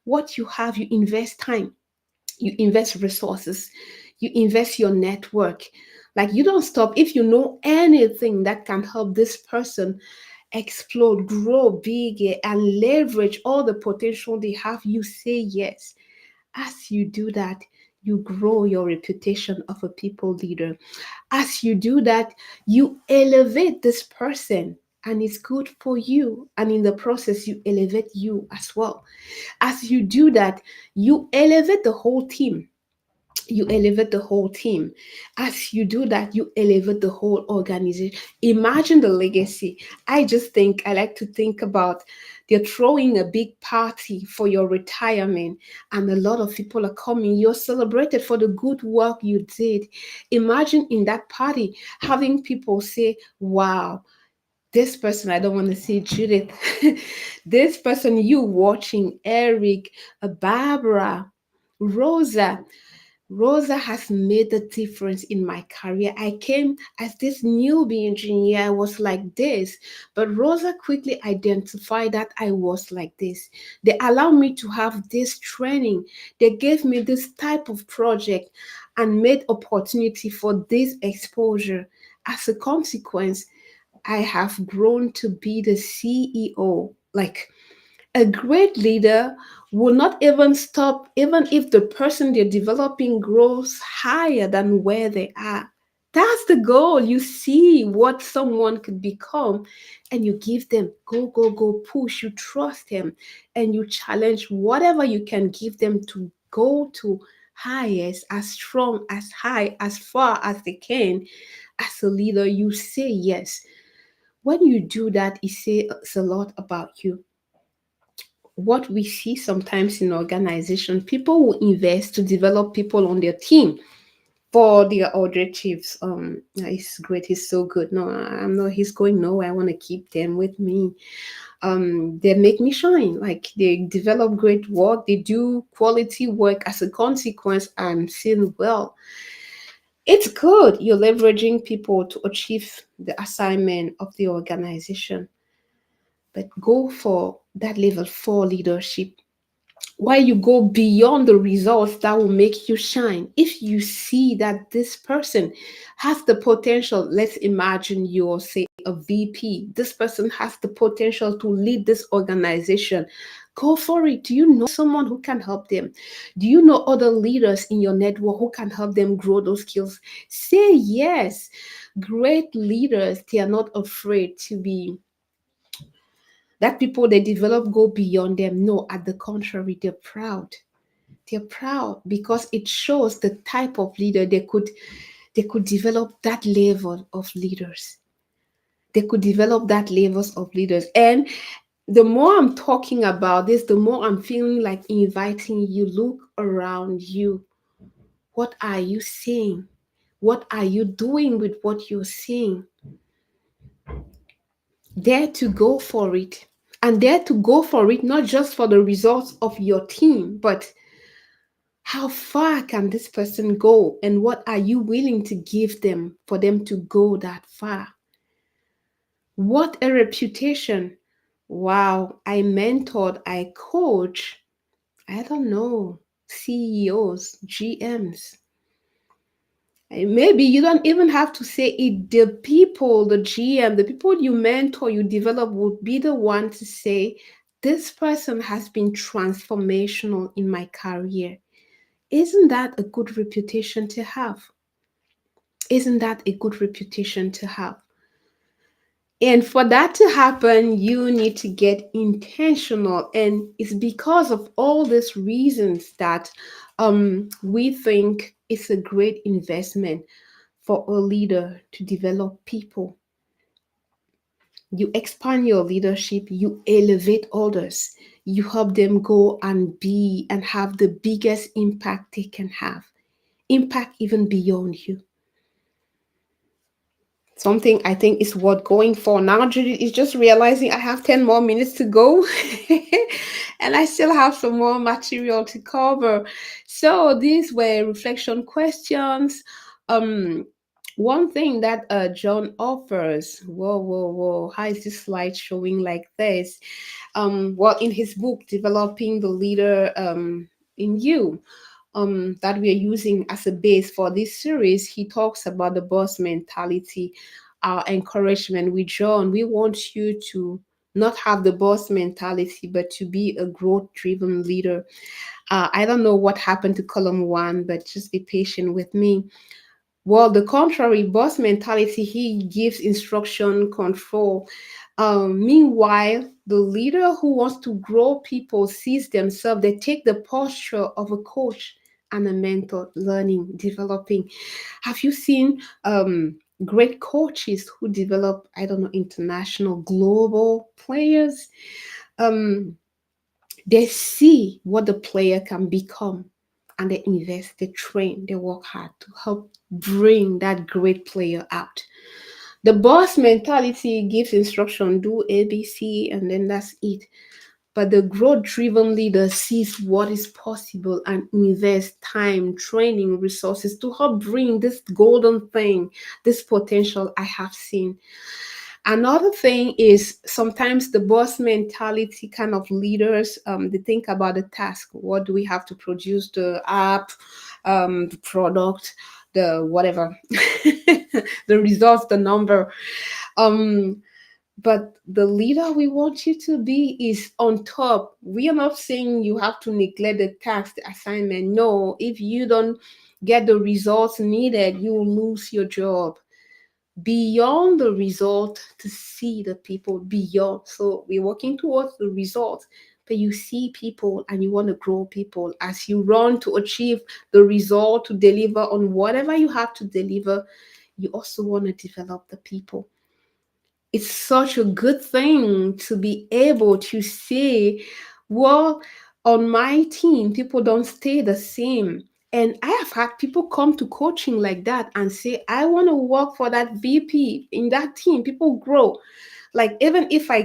what you have, you invest time, you invest resources, you invest your network. Like you don't stop. If you know anything that can help this person explode, grow bigger, and leverage all the potential they have, you say yes. As you do that, you grow your reputation of a people leader. As you do that, you elevate this person, and it's good for you. And in the process, you elevate you as well. As you do that, you elevate the whole team. You elevate the whole team. As you do that, you elevate the whole organization. Imagine the legacy. I like to think about they're throwing a big party for your retirement, and a lot of people are coming. You're celebrated for the good work you did. Imagine in that party having people say, wow, this person, I don't want to say Judith, this person, you watching, Eric, Barbara, Rosa. Rosa has made a difference in my career. I came as this newbie engineer, I was like this, but Rosa quickly identified that I was like this. They allowed me to have this training. They gave me this type of project and made opportunity for this exposure. As a consequence, I have grown to be the CEO. Like a great leader will not even stop, even if the person they're developing grows higher than where they are. That's the goal. You see what someone could become and you give them go, go, go, push. You trust them and you challenge whatever you can give them to go to highest, as strong, as high, as far as they can. As a leader, you say yes. When you do that, it says a lot about you. What we see sometimes in organization, people will invest to develop people on their team for their objectives. He's great, he's so good. No, I'm not, he's going nowhere. I want to keep them with me. They make me shine. Like they develop great work, they do quality work. As a consequence, I'm seen well. It's good. You're leveraging people to achieve the assignment of the organization, but go for that level 4 leadership, while you go beyond the results that will make you shine. If you see that this person has the potential, let's imagine you're, say, a VP, this person has the potential to lead this organization, go for it. Do you know someone who can help them? Do you know other leaders in your network who can help them grow those skills? Say yes. Great leaders, they are not afraid to be that people they develop go beyond them. No, at the contrary, they're proud. They're proud because it shows the type of leader they could develop that level of leaders. They could develop that levels of leaders. And the more I'm talking about this, the more I'm feeling like inviting you, look around you. What are you seeing? What are you doing with what you're seeing? Dare to go for it. And dare to go for it, not just for the results of your team, but how far can this person go, and what are you willing to give them for them to go that far? What a reputation. Wow, I mentored, I coach, I don't know, CEOs, GMs. Maybe you don't even have to say it. The people, the GM, the people you mentor, you develop would be the one to say, this person has been transformational in my career. Isn't that a good reputation to have? Isn't that a good reputation to have? And for that to happen, you need to get intentional. And it's because of all these reasons that we think it's a great investment for a leader to develop people. You expand your leadership, you elevate others, you help them go and be and have the biggest impact they can have, impact even beyond you. Something I think is worth going for. Now, Judy is just realizing I have 10 more minutes to go and I still have some more material to cover. So, these were reflection questions. Um, One thing that John offers, whoa, how is this slide showing like this? Well, in his book, Developing the Leader in You, that we are using as a base for this series, he talks about the boss mentality, encouragement with John. We want you to not have the boss mentality, but to be a growth driven leader. I don't know what happened to column 1, but just be patient with me. Well, the contrary, boss mentality, he gives instruction, control. Meanwhile, the leader who wants to grow people sees themselves, they take the posture of a coach and a mentor, learning, developing. Have you seen great coaches who develop, I don't know, international, global players? Um, they see what the player can become and they invest, they train, they work hard to help bring that great player out. The boss mentality gives instruction, do ABC, and then that's it. But the growth driven leader sees what is possible and invests time, training, resources to help bring this golden thing, this potential I have seen. Another thing is sometimes the boss mentality kind of leaders, they think about the task. What do we have to produce? The app, the product, the whatever, the results, the number. Um, but the leader we want you to be is on top. We are not saying you have to neglect the task, the assignment. No, if you don't get the results needed, you will lose your job. Beyond the result, to see the people beyond. So we're working towards the result, but you see people and you want to grow people as you run to achieve the result, to deliver on whatever you have to deliver. You also want to develop the people. It's such a good thing to be able to say, well, on my team, people don't stay the same. And I have had people come to coaching like that and say, I want to work for that VP in that team. People grow. Like, even if I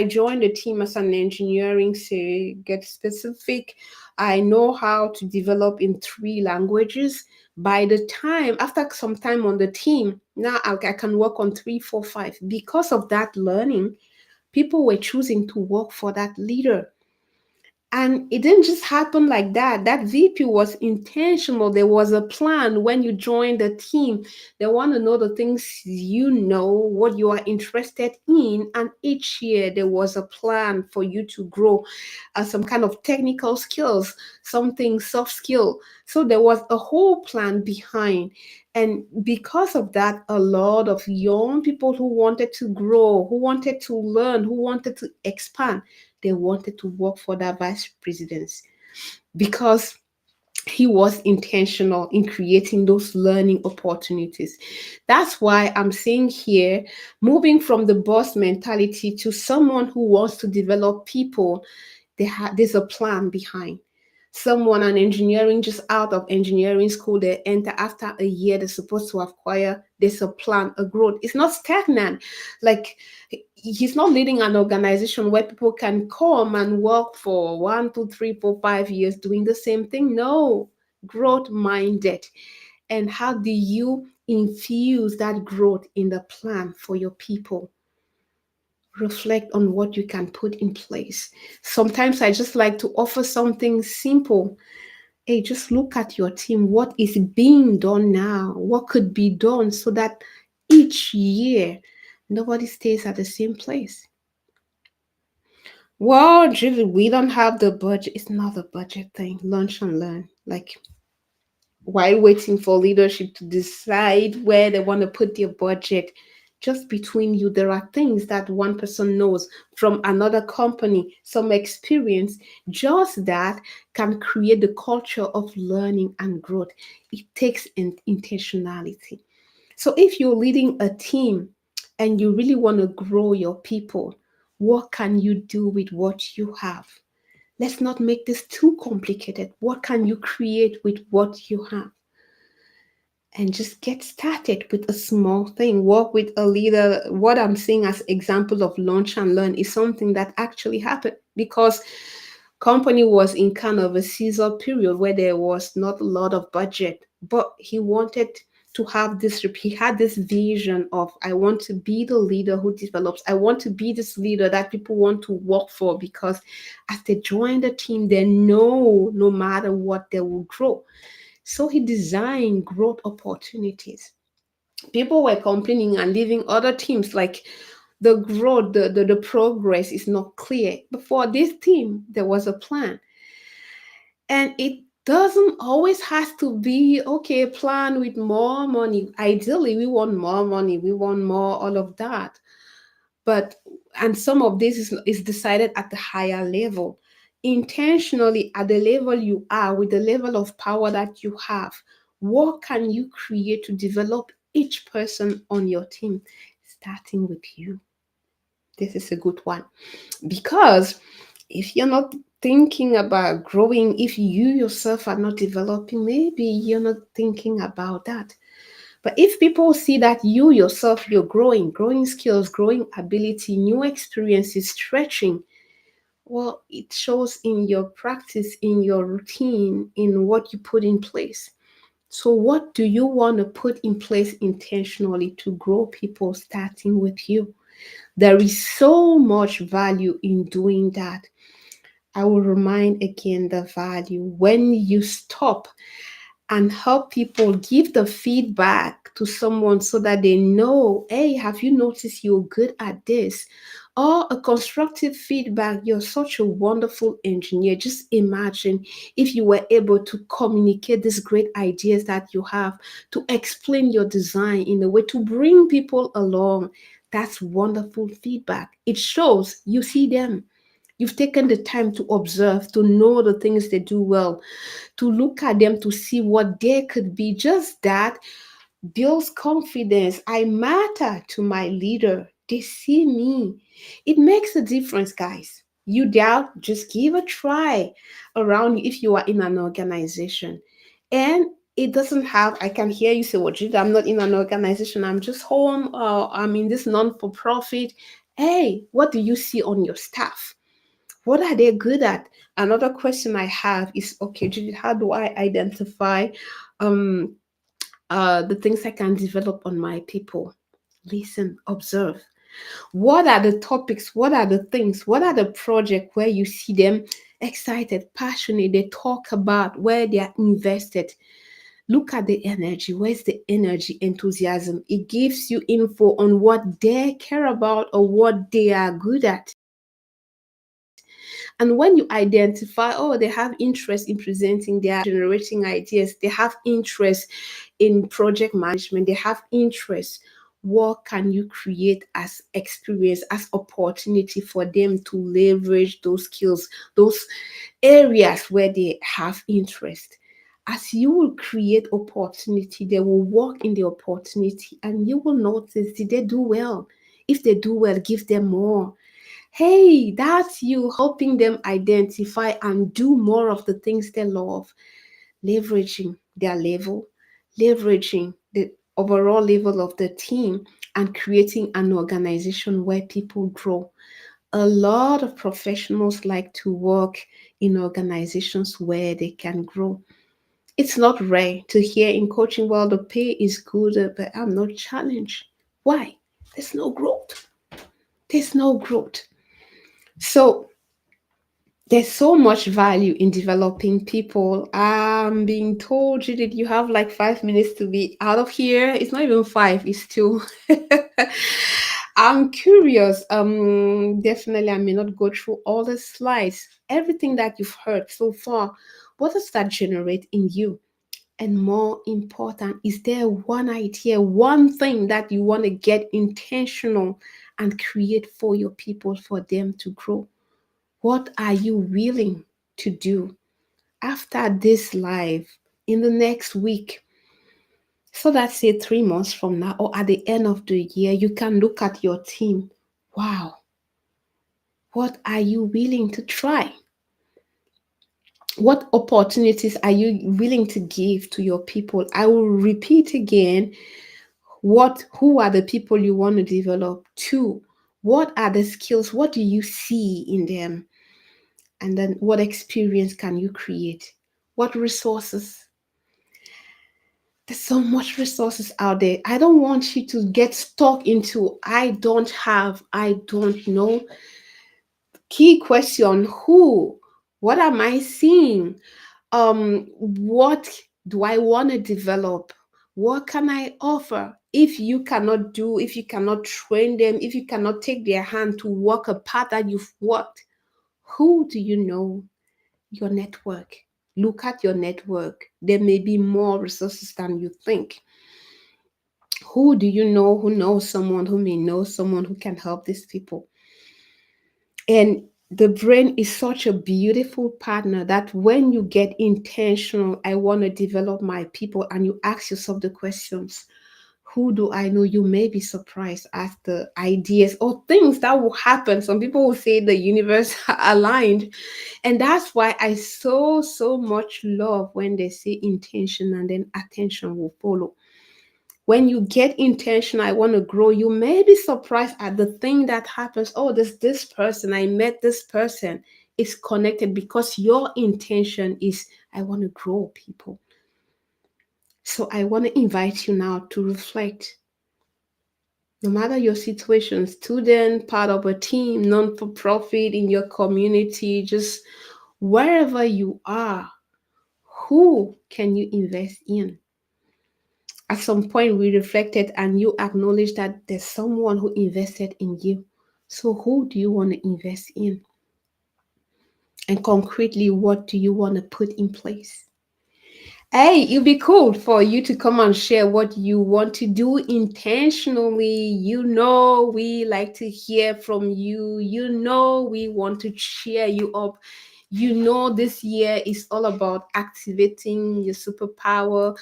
joined the team as an engineering, say, get specific, I know how to develop in 3 languages. By the time, after some time on the team, now I can work on three, four, five. Because of that learning, people were choosing to work for that leader. And it didn't just happen like that. That VP was intentional. There was a plan when you join the team. They want to know the things you know, what you are interested in. And each year there was a plan for you to grow some kind of technical skills, something soft skill. So there was a whole plan behind. And because of that, a lot of young people who wanted to grow, who wanted to learn, who wanted to expand, they wanted to work for that vice presidency because he was intentional in creating those learning opportunities. That's why I'm saying here, moving from the boss mentality to someone who wants to develop people, there's a plan behind. Someone an engineering just out of engineering school, they enter after a year, they're supposed to acquire, there's a plan, a growth. It's not stagnant. Like, he's not leading an organization where people can come and work for 1, 2, 3, 4, 5 years doing the same thing. No, growth minded. And how do you infuse that growth in the plan for your people? Reflect on what you can put in place. Sometimes I just like to offer something simple. Hey, just look at your team. What is being done now? What could be done so that each year nobody stays at the same place? Well, Julie, we don't have the budget. It's not a budget thing. Lunch and learn. Like, while waiting for leadership to decide where they want to put their budget, just between you, there are things that one person knows from another company, some experience, just that can create the culture of learning and growth. It takes an intentionality. So if you're leading a team and you really want to grow your people, what can you do with what you have? Let's not make this too complicated. What can you create with what you have? And just get started with a small thing. Work with a leader. What I'm seeing as example of launch and learn is something that actually happened because company was in kind of a seizure period where there was not a lot of budget, but he wanted to have this. He had this vision of, I want to be the leader who develops. I want to be this leader that people want to work for because as they join the team, they know no matter what they will grow. So he designed growth opportunities. People were complaining and leaving other teams like the growth, the progress is not clear. But for this team, there was a plan. And it doesn't always has to be okay, plan with more money. Ideally, we want more money, we want more all of that. But and some of this is decided at the higher level, intentionally at the level you are, with the level of power that you have. What can you create to develop each person on your team, starting with you? This is a good one because if you're not thinking about growing, if you yourself are not developing, maybe you're not thinking about that. But if people see that you yourself, you're growing skills, growing ability, new experiences, stretching, well, it shows in your practice, in your routine, in what you put in place. So, what do you want to put in place intentionally to grow people starting with you? There is so much value in doing that. I will remind again the value when you stop and help people give the feedback to someone so that they know, hey, have you noticed you're good at this? Or a constructive feedback, you're such a wonderful engineer. Just imagine if you were able to communicate these great ideas that you have, to explain your design in a way to bring people along. That's wonderful feedback. It shows you see them. You've taken the time to observe, to know the things they do well, to look at them to see what they could be. Just that builds confidence. I matter to my leader. They see me. It makes a difference, guys. You doubt, just give a try around you if you are in an organization. And it doesn't have, I can hear you say, well, Jude, I'm not in an organization. I'm just home. I'm in this non for profit. Hey, what do you see on your staff? What are they good at? Another question I have is, okay, Judy, how do I identify um, the things I can develop on my people? Listen, observe. What are the topics? What are the things? What are the projects where you see them excited, passionate? They talk about where they are invested. Look at the energy. Where's the energy, enthusiasm? It gives you info on what they care about or what they are good at. And when you identify, oh, they have interest in presenting, they are generating ideas, they have interest in project management, they have interest, what can you create as experience, as opportunity for them to leverage those skills, those areas where they have interest? As you will create opportunity, they will work in the opportunity and you will notice, did they do well? If they do well, give them more. Hey, that's you helping them identify and do more of the things they love, leveraging their level, leveraging the overall level of the team, and creating an organization where people grow. A lot of professionals like to work in organizations where they can grow. It's not rare to hear in coaching, well, the pay is good, but I'm not challenged. Why? There's no growth. There's no growth. So there's so much value in developing people. I'm being told you that you have like 5 minutes to be out of here. It's not even five, it's two. I'm curious. Definitely I may not go through all the slides. Everything that you've heard so far, what does that generate in you? And more important, is there one idea, one thing that you want to get intentional and create for your people for them to grow? What are you willing to do after this live in the next week? So that's say 3 months from now or at the end of the year, you can look at your team. Wow, what are you willing to try? What opportunities are you willing to give to your people? I will repeat again. Who are the people you want to develop? Two, what are the skills? What do you see in them? And then what experience can you create? What resources? There's so much resources out there. I don't want you to get stuck into I don't have, I don't know. Key question: who? What am I seeing? What do I want to develop? What can I offer? If you cannot do, if you cannot train them, if you cannot take their hand to walk a path that you've walked, who do you know? Your network. Look at your network. There may be more resources than you think. Who do you know who knows someone who may know someone who can help these people? And the brain is such a beautiful partner that when you get intentional, I want to develop my people, and you ask yourself the questions, who do I know? You may be surprised at the ideas or things that will happen. Some people will say the universe aligned. And that's why I so much love when they say intention and then attention will follow. When you get intention, I want to grow, you may be surprised at the thing that happens. Oh, this person, I met this person, is connected because your intention is, I want to grow people. So I want to invite you now to reflect. No matter your situation, student, part of a team, non for profit, in your community, just wherever you are, who can you invest in? At some point, we reflected and you acknowledged that there's someone who invested in you. So, who do you want to invest in? And concretely, what do you want to put in place? Hey, it'd be cool for you to come and share what you want to do intentionally. You know, we like to hear from you. You know, we want to cheer you up. You know, this year is all about activating your superpower,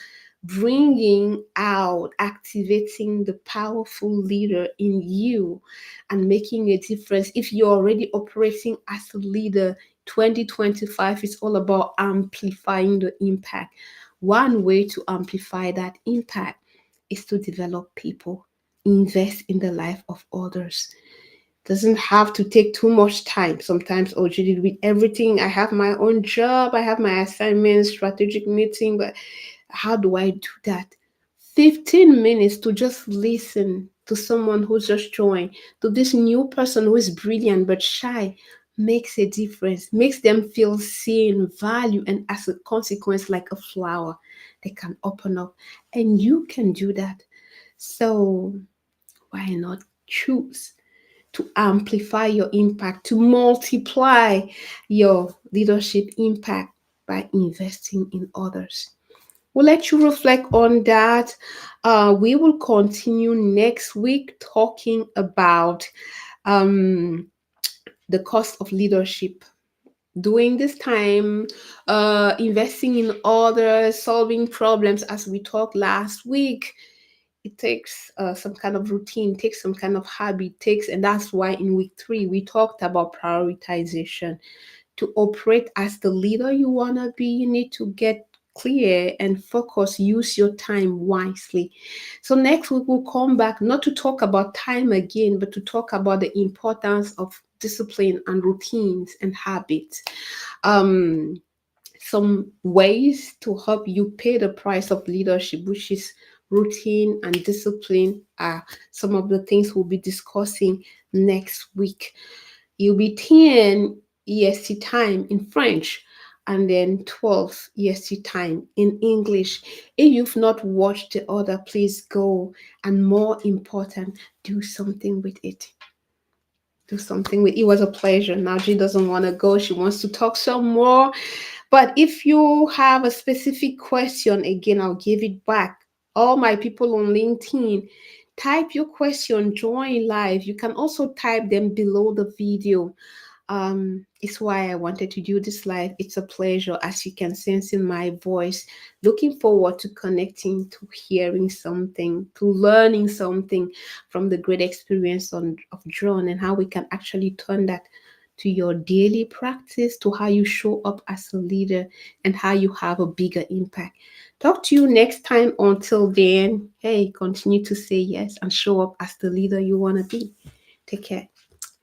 bringing out, activating the powerful leader in you and making a difference. If you're already operating as a leader, 2025 is all about amplifying the impact. One way to amplify that impact is to develop people, invest in the life of others. Doesn't have to take too much time. Sometimes, oh, Judy, with everything, I have my own job, I have my assignments, strategic meeting, but how do I do that? 15 minutes to just listen to someone who's just joined, to this new person who is brilliant but shy, makes a difference, makes them feel seen, value, and as a consequence, like a flower, they can open up. And you can do that. So, why not choose to amplify your impact, to multiply your leadership impact by investing in others? We'll let you reflect on that. We will continue next week talking about um, the cost of leadership. During this time, investing in others, solving problems, as we talked last week, it takes some kind of routine, takes some kind of habit, takes, and that's why in week 3 we talked about prioritization. To operate as the leader you want to be, you need to get clear and focus, use your time wisely. So next week we'll come back not to talk about time again, but to talk about the importance of discipline and routines and habits. um some ways to help you pay the price of leadership, which is routine and discipline, are some of the things we'll be discussing next week. You'll be 10 EST time in French and then 12 EST time in English. If you've not watched the other, please go. And more important, do something with it. Do something with it. It was a pleasure. Now she doesn't want to go. She wants to talk some more. But if you have a specific question, again, I'll give it back. All my people on LinkedIn, type your question, join live. You can also type them below the video. It's why I wanted to do this live. It's a pleasure, as you can sense in my voice. Looking forward to connecting, to hearing something, to learning something from the great experience of John, and how we can actually turn that to your daily practice, to how you show up as a leader and how you have a bigger impact. Talk to you next time. Until then, hey, continue to say yes and show up as the leader you want to be. Take care.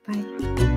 Bye.